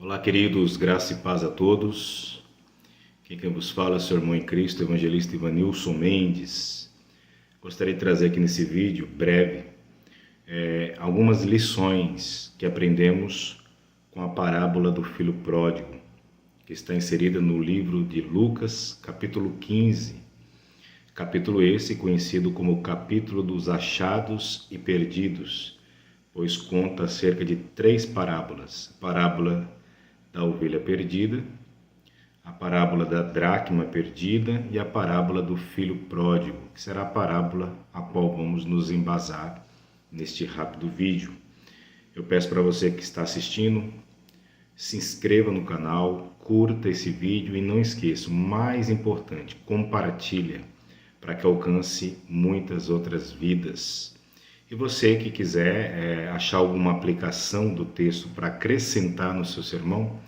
Olá, queridos, graça e paz a todos. Quem vos fala é o seu irmão em Cristo, evangelista Ivanilson Mendes. Gostaria de trazer aqui nesse vídeo breve algumas lições que aprendemos com a parábola do filho pródigo, que está inserida no livro de Lucas, capítulo 15. Capítulo esse conhecido como o capítulo dos achados e perdidos, pois conta acerca de 3 parábolas. A parábola da ovelha perdida, a parábola da dracma perdida e a parábola do filho pródigo, que será a parábola a qual vamos nos embasar neste rápido vídeo. Eu peço para você que está assistindo, se inscreva no canal, curta esse vídeo e não esqueça, o mais importante, compartilha para que alcance muitas outras vidas. E você que quiser achar alguma aplicação do texto para acrescentar no seu sermão,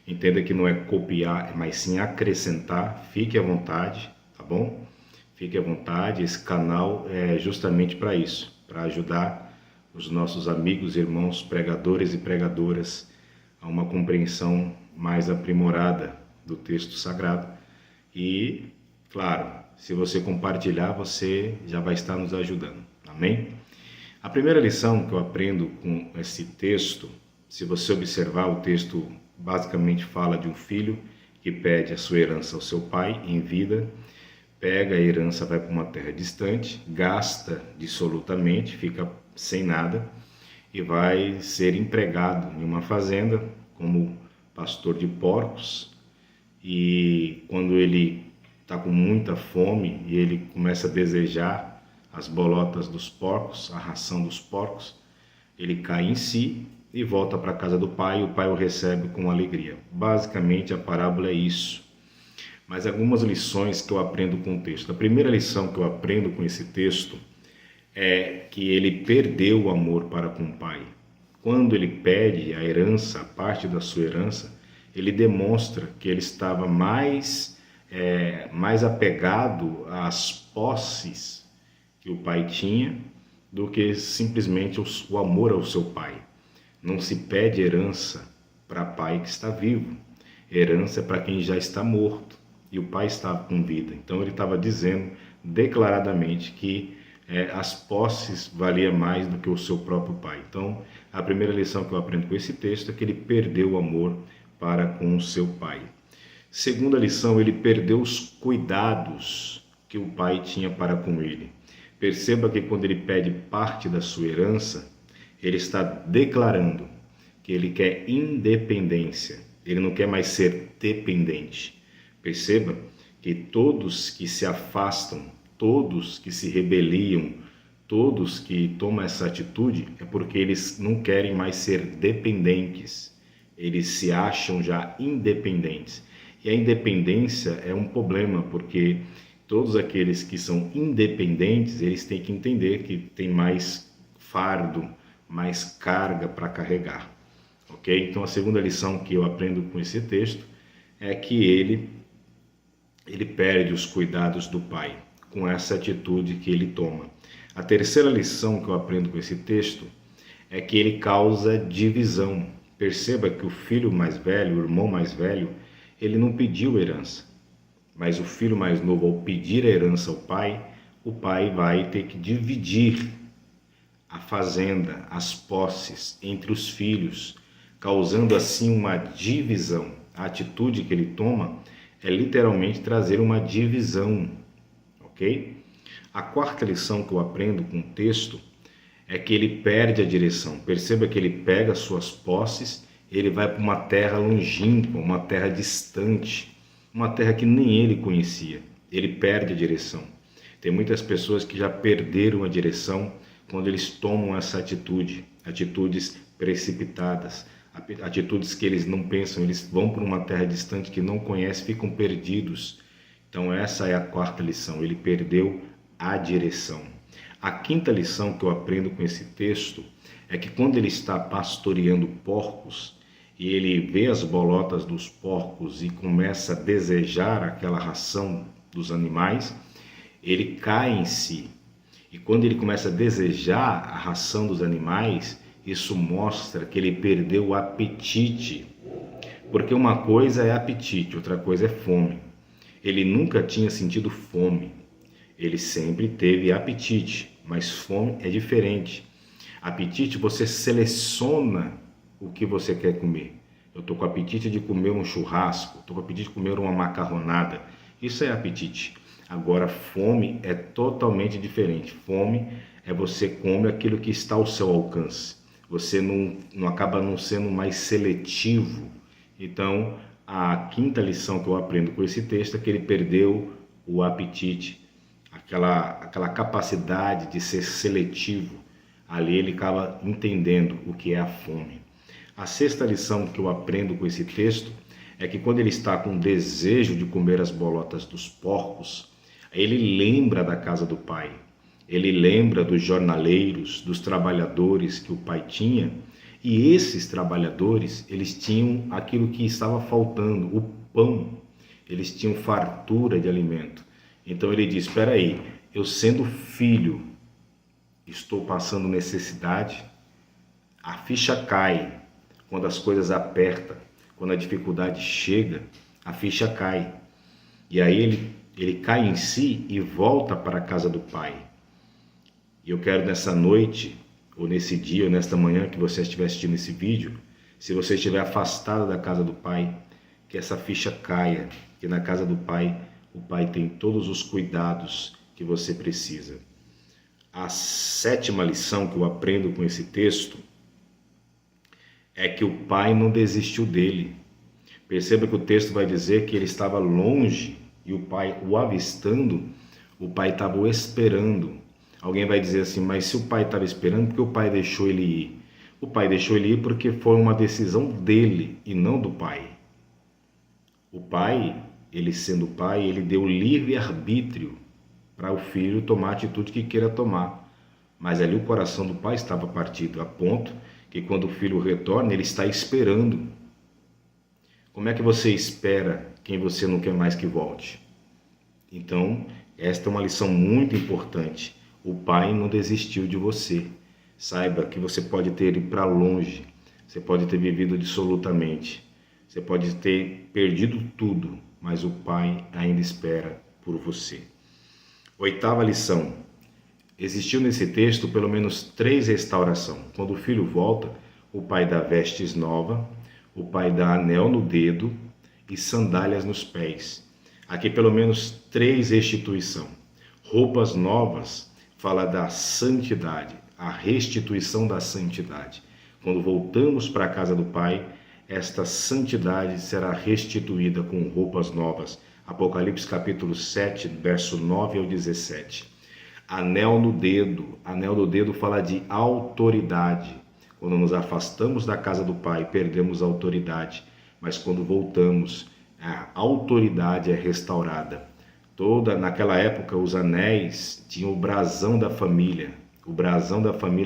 entenda que não é copiar, mas sim acrescentar, fique à vontade, tá bom? Fique à vontade, esse canal é justamente para isso, para ajudar os nossos amigos, irmãos, pregadores e pregadoras a uma compreensão mais aprimorada do texto sagrado. E, claro, se você compartilhar, você já vai estar nos ajudando, amém? A primeira lição que eu aprendo com esse texto, se você observar, o texto basicamente fala de um filho que pede a sua herança ao seu pai em vida, pega a herança, vai para uma terra distante, gasta dissolutamente, fica sem nada e vai ser empregado em uma fazenda como pastor de porcos. E quando ele está com muita fome e ele começa a desejar as bolotas dos porcos, a ração dos porcos, ele cai em si e volta para a casa do pai, e o pai o recebe com alegria. Basicamente a parábola é isso. Mas algumas lições que eu aprendo com o texto. A primeira lição que eu aprendo com esse texto é que ele perdeu o amor para com o pai. Quando ele pede a herança, a parte da sua herança, ele demonstra que ele estava mais apegado às posses que o pai tinha do que simplesmente o amor ao seu pai. Não se pede herança para pai que está vivo. Herança é para quem já está morto. E o pai estava com vida. Então ele estava dizendo declaradamente que as posses valiam mais do que o seu próprio pai. Então a primeira lição que eu aprendo com esse texto é que ele perdeu o amor para com o seu pai. Segunda lição, ele perdeu os cuidados que o pai tinha para com ele. Perceba que quando ele pede parte da sua herança, ele está declarando que ele quer independência, ele não quer mais ser dependente. Perceba que todos que se afastam, todos que se rebeliam, todos que tomam essa atitude é porque eles não querem mais ser dependentes, eles se acham já independentes. E a independência é um problema, porque todos aqueles que são independentes, eles têm que entender que tem mais fardo, mais carga para carregar, ok? Então a segunda lição que eu aprendo com esse texto é que ele perde os cuidados do pai, com essa atitude que ele toma. A terceira lição que eu aprendo com esse texto é que ele causa divisão. Perceba que o filho mais velho, o irmão mais velho, ele não pediu herança. Mas o filho mais novo, ao pedir a herança ao pai, o pai vai ter que dividir a fazenda, as posses entre os filhos, causando assim uma divisão. A atitude que ele toma é literalmente trazer uma divisão, ok? A quarta lição que eu aprendo com o texto é que ele perde a direção. Perceba que ele pega suas posses, ele vai para uma terra longínqua, uma terra distante, uma terra que nem ele conhecia. Ele perde a direção. Tem muitas pessoas que já perderam a direção quando eles tomam essa atitude, atitudes precipitadas, atitudes que eles não pensam, eles vão para uma terra distante que não conhecem, ficam perdidos. Então essa é a quarta lição, ele perdeu a direção. A quinta lição que eu aprendo com esse texto é que quando ele está pastoreando porcos, e ele vê as bolotas dos porcos e começa a desejar aquela ração dos animais, ele cai em si. E quando ele começa a desejar a ração dos animais, isso mostra que ele perdeu o apetite Porque uma coisa é apetite, outra coisa é fome. Ele nunca tinha sentido fome. Ele sempre teve apetite, mas fome é diferente. Apetite, você seleciona o que você quer comer. Eu estou com apetite de comer um churrasco, estou com apetite de comer uma macarronada. Isso é apetite. Agora, fome é totalmente diferente. Fome é você come aquilo que está ao seu alcance. Você não acaba não sendo mais seletivo. Então, a quinta lição que eu aprendo com esse texto é que ele perdeu o apetite, aquela capacidade de ser seletivo. Ali ele acaba entendendo o que é a fome. A sexta lição que eu aprendo com esse texto é que quando ele está com desejo de comer as bolotas dos porcos, ele lembra da casa do pai. Ele lembra dos jornaleiros, dos trabalhadores que o pai tinha, e esses trabalhadores, eles tinham aquilo que estava faltando, o pão. Eles tinham fartura de alimento. Então ele diz, espera aí, eu sendo filho, estou passando necessidade, a ficha cai quando as coisas apertam, quando a dificuldade chega, a ficha cai. E aí ele cai em si e volta para a casa do pai. E eu quero nessa noite, ou nesse dia, ou nesta manhã que você estiver assistindo esse vídeo, se você estiver afastado da casa do pai, que essa ficha caia, que na casa do pai, o pai tem todos os cuidados que você precisa. A sétima lição que eu aprendo com esse texto é que o pai não desistiu dele. Perceba que o texto vai dizer que ele estava longe e o pai o avistando, o pai estava o esperando. Alguém vai dizer assim, mas se o pai estava esperando, por que o pai deixou ele ir? O pai deixou ele ir porque foi uma decisão dele e não do pai. O pai, ele sendo pai, ele deu livre-arbítrio para o filho tomar a atitude que queira tomar. Mas ali o coração do pai estava partido, a ponto que quando o filho retorna, ele está esperando. Como é que você espera quem você não quer mais que volte? Então, esta é uma lição muito importante. O pai não desistiu de você. Saiba que você pode ter ido para longe, você pode ter vivido dissolutamente, você pode ter perdido tudo, mas o pai ainda espera por você. Oitava lição. Existiu nesse texto pelo menos 3 restaurações. Quando o filho volta, o pai dá vestes novas, o pai dá anel no dedo e sandálias nos pés. Aqui pelo menos 3 restituições. Roupas novas fala da santidade, a restituição da santidade. Quando voltamos para a casa do pai, esta santidade será restituída com roupas novas. Apocalipse capítulo 7, verso 9 ao 17. Anel no dedo fala de autoridade. Quando nos afastamos da casa do pai, perdemos a autoridade, mas quando voltamos, a autoridade é restaurada. Naquela época, os anéis tinham o brasão da família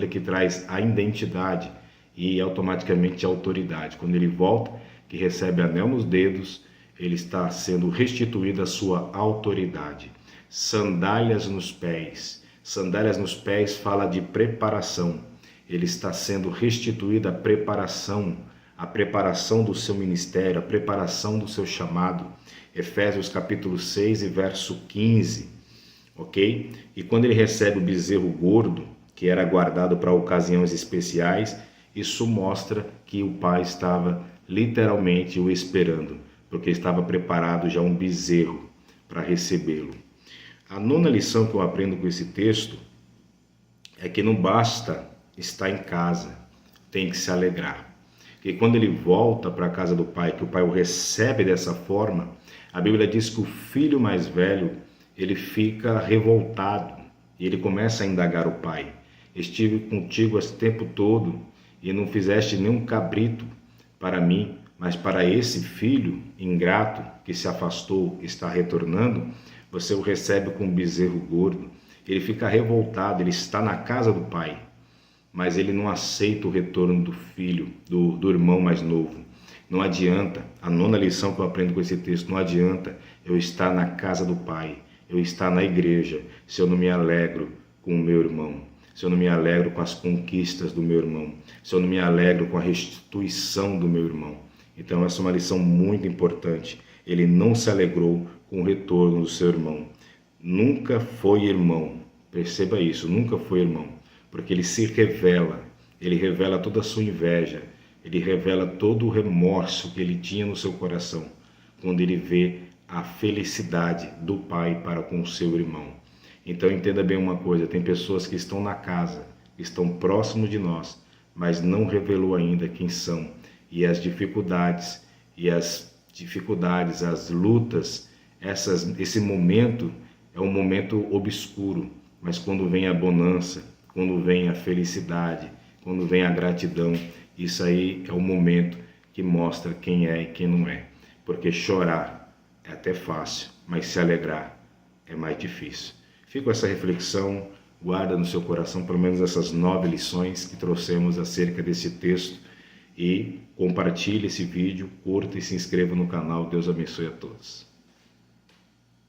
que traz a identidade e automaticamente a autoridade. Quando ele volta, que recebe anel nos dedos, ele está sendo restituída a sua autoridade. Sandálias nos pés. Sandálias nos pés fala de preparação. Ele está sendo restituída a preparação do seu ministério, a preparação do seu chamado. Efésios capítulo 6 e verso 15, ok? E quando ele recebe o bezerro gordo, que era guardado para ocasiões especiais, isso mostra que o pai estava literalmente o esperando, porque estava preparado já um bezerro para recebê-lo. A nona lição que eu aprendo com esse texto é que não basta estar em casa, tem que se alegrar. Porque quando ele volta para a casa do pai, que o pai o recebe dessa forma, a Bíblia diz que o filho mais velho, ele fica revoltado e ele começa a indagar o pai. Estive contigo esse tempo todo e não fizeste nenhum cabrito para mim, mas para esse filho ingrato que se afastou, está retornando, você o recebe com um bezerro gordo. Ele fica revoltado, ele está na casa do pai, mas ele não aceita o retorno do filho, do irmão mais novo. Não adianta, a nona lição que eu aprendo com esse texto, não adianta eu estar na casa do pai, eu estar na igreja, se eu não me alegro com o meu irmão, se eu não me alegro com as conquistas do meu irmão, se eu não me alegro com a restituição do meu irmão. Então essa é uma lição muito importante. Ele não se alegrou com o retorno do seu irmão. Nunca foi irmão. Perceba isso, nunca foi irmão. Porque ele se revela, ele revela toda a sua inveja, ele revela todo o remorso que ele tinha no seu coração, quando ele vê a felicidade do pai para com o seu irmão. Então entenda bem uma coisa, tem pessoas que estão na casa, estão próximos de nós, mas não revelou ainda quem são. E as dificuldades, as lutas, esse momento é um momento obscuro, mas quando vem a bonança, quando vem a felicidade, quando vem a gratidão, isso aí é o momento que mostra quem é e quem não é. Porque chorar é até fácil, mas se alegrar é mais difícil. Fica com essa reflexão, guarda no seu coração pelo menos essas 9 lições que trouxemos acerca desse texto e compartilhe esse vídeo, curta e se inscreva no canal. Deus abençoe a todos.